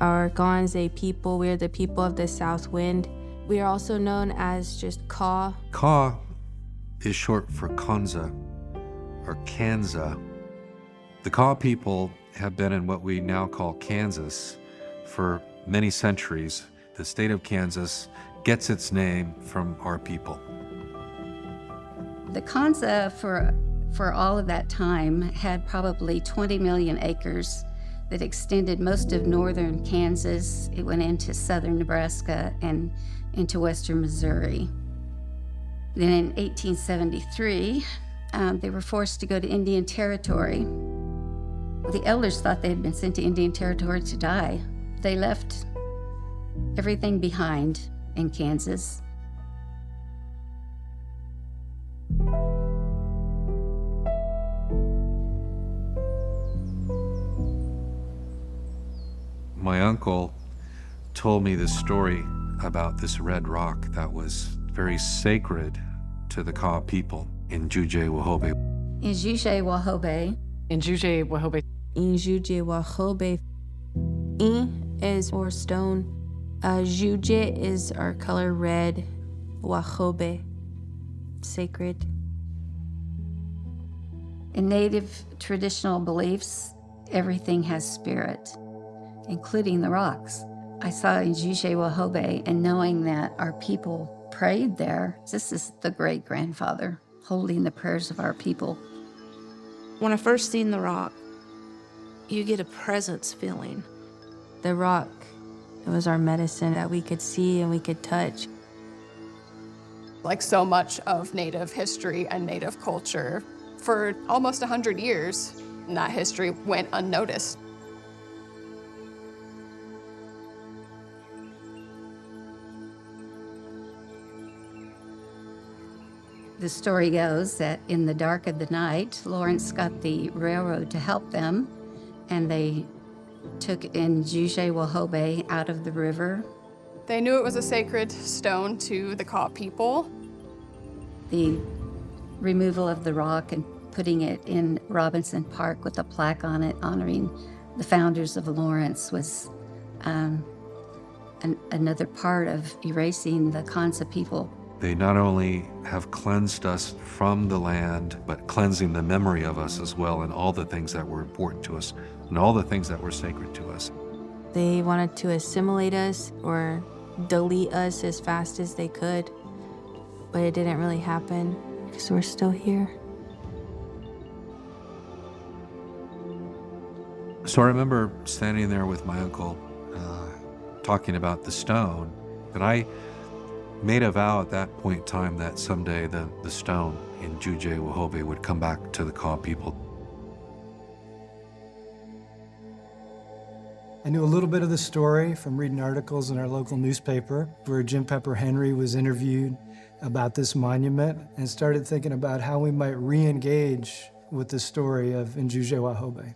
Our Kanza people, we're the people of the south wind. We are also known as just Kaw. Kaw is short for Kanza or Kanza. The Kaw people have been in what we now call Kansas for many centuries. The state of Kansas gets its name from our people. The Kanza, for all of that time, had probably 20 million acres that extended most of northern Kansas. It went into southern Nebraska and into western Missouri. Then in 1873, they were forced to go to Indian Territory. The elders thought they had been sent to Indian Territory to die. They left everything behind in Kansas. My uncle told me this story about this red rock that was very sacred to the Kaw people in Iⁿ'zhúje Waxóbe. Iⁿ'zhúje Waxóbe. Iⁿ'zhúje Waxóbe. Iⁿ'zhúje Waxóbe. In is or stone. Juje is our color red. Waxóbe, sacred. In Native traditional beliefs, everything has spirit, including the rocks. I saw Iⁿ'zhúje Waxóbe, and knowing that our people prayed there, this is the great-grandfather holding the prayers of our people. When I first seen the rock, you get a presence feeling. The rock, it was our medicine that we could see and we could touch. Like so much of Native history and Native culture, for almost 100 years, that history went unnoticed. The story goes that in the dark of the night, Lawrence got the railroad to help them, and they took Iⁿ'zhúje Waxóbe out of the river. They knew it was a sacred stone to the Kaw people. The removal of the rock and putting it in Robinson Park with a plaque on it honoring the founders of Lawrence was another part of erasing the Kanza people. They not only have cleansed us from the land, but cleansing the memory of us as well, and all the things that were important to us, and all the things that were sacred to us. They wanted to assimilate us or delete us as fast as they could, but it didn't really happen because we're still here. So I remember standing there with my uncle, talking about the stone, and I made a vow at that point in time that someday the stone in Iⁿ'zhúje Waxóbe would come back to the Kaw people. I knew a little bit of the story from reading articles in our local newspaper where Jim Pepper Henry was interviewed about this monument, and started thinking about how we might re-engage with the story of Iⁿ'zhúje Waxóbe.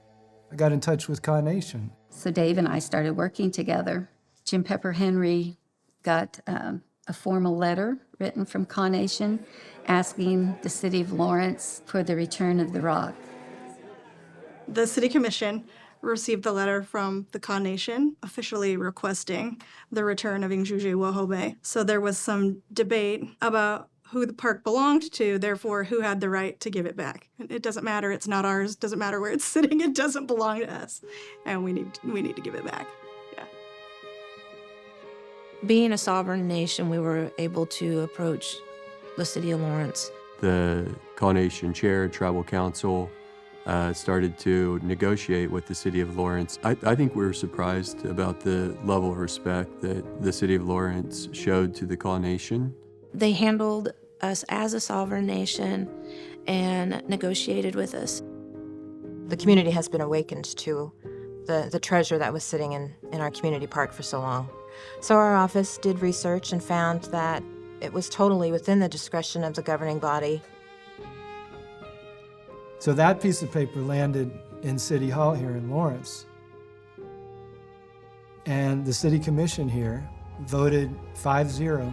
I got in touch with Kaw Nation. So Dave and I started working together. Jim Pepper Henry got a formal letter written from Kaw Nation asking the city of Lawrence for the return of the rock. The City Commission received the letter from the Kaw Nation officially requesting the return of Iⁿ'zhúje Waxóbe. So there was some debate about who the park belonged to, therefore who had the right to give it back. It doesn't matter, it's not ours, doesn't matter where it's sitting, it doesn't belong to us. And we need to give it back. Yeah. Being a sovereign nation, we were able to approach the city of Lawrence. The Kaw Nation Chair, Tribal Council, started to negotiate with the city of Lawrence. I think we were surprised about the level of respect that the city of Lawrence showed to the Kaw Nation. They handled us as a sovereign nation and negotiated with us. The community has been awakened to the treasure that was sitting in our community park for so long. So our office did research and found that it was totally within the discretion of the governing body. So that piece of paper landed in City Hall here in Lawrence. And the City Commission here voted 5-0,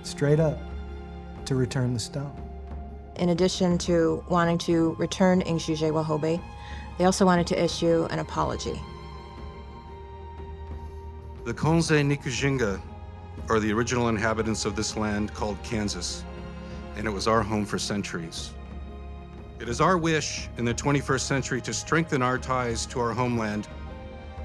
straight up, to return the stone. In addition to wanting to return Iⁿ'zhúje Waxóbe, they also wanted to issue an apology. The Kanza Nikujinga are the original inhabitants of this land called Kansas, and it was our home for centuries. It is our wish in the 21st century to strengthen our ties to our homeland,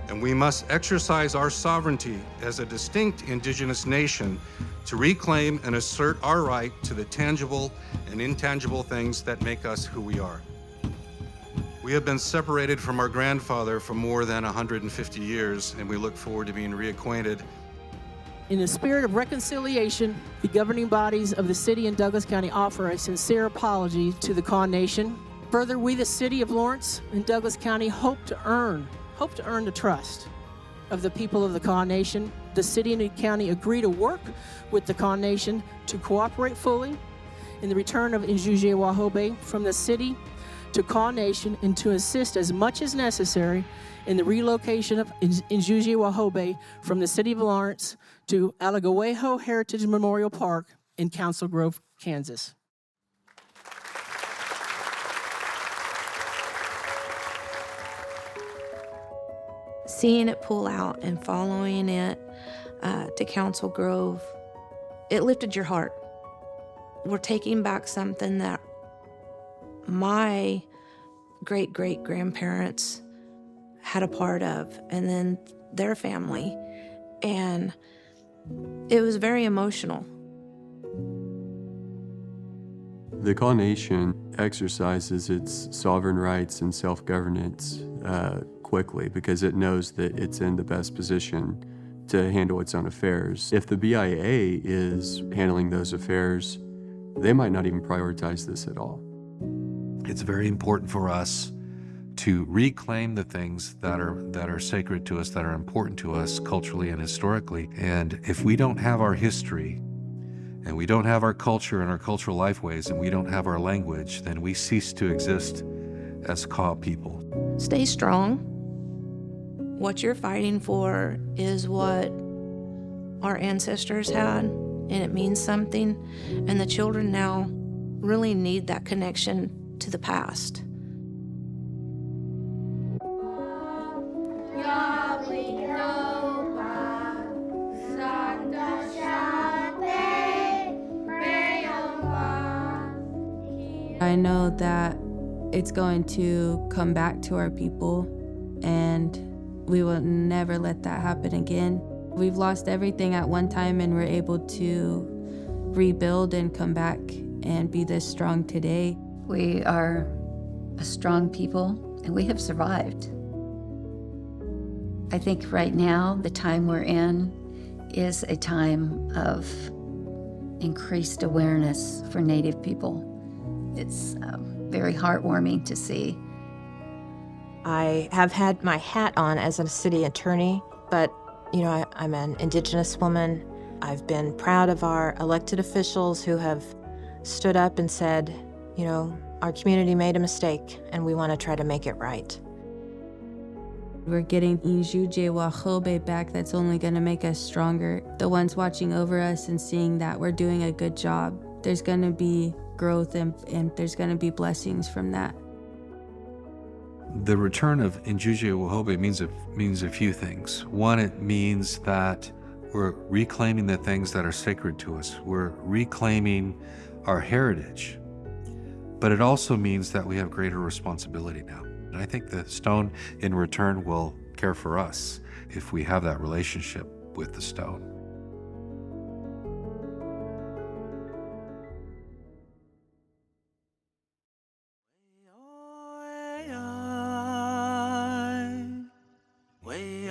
and we must exercise our sovereignty as a distinct indigenous nation to reclaim and assert our right to the tangible and intangible things that make us who we are. We have been separated from our grandfather for more than 150 years, and we look forward to being reacquainted. In the spirit of reconciliation, the governing bodies of the city and Douglas County offer a sincere apology to the Kaw Nation. Further, we, the city of Lawrence and Douglas County, hope to earn the trust of the people of the Kaw Nation. The city and the county agree to work with the Kaw Nation to cooperate fully in the return of Iⁿ'zhúje Waxóbe from the city to Kaw Nation and to assist as much as necessary in the relocation of Iⁿ'zhúje Waxóbe from the city of Lawrence to Allegawaho Heritage Memorial Park in Council Grove, Kansas. Seeing it pull out and following it to Council Grove, it lifted your heart. We're taking back something that my great-great-grandparents had a part of, and then their family, and it was very emotional. The Kaw Nation exercises its sovereign rights and self-governance quickly because it knows that it's in the best position to handle its own affairs. If the BIA is handling those affairs, they might not even prioritize this at all. It's very important for us to reclaim the things that are sacred to us, that are important to us culturally and historically. And if we don't have our history, and we don't have our culture and our cultural lifeways, and we don't have our language, then we cease to exist as Kaw people. Stay strong. What you're fighting for is what our ancestors had, and it means something. And the children now really need that connection to the past. I know that it's going to come back to our people, and we will never let that happen again. We've lost everything at one time, and we're able to rebuild and come back and be this strong today. We are a strong people, and we have survived. I think right now, the time we're in is a time of increased awareness for Native people. It's very heartwarming to see. I have had my hat on as a city attorney, but you know, I'm an Indigenous woman. I've been proud of our elected officials who have stood up and said, you know, our community made a mistake and we want to try to make it right. We're getting Iⁿ'zhúje Waxóbe back. That's only going to make us stronger. The ones watching over us and seeing that we're doing a good job, there's going to be growth and there's going to be blessings from that. The return of Iⁿ'zhúje Waxóbe means a few things. One, it means that we're reclaiming the things that are sacred to us. We're reclaiming our heritage. But it also means that we have greater responsibility now. And I think the stone in return will care for us if we have that relationship with the stone. Way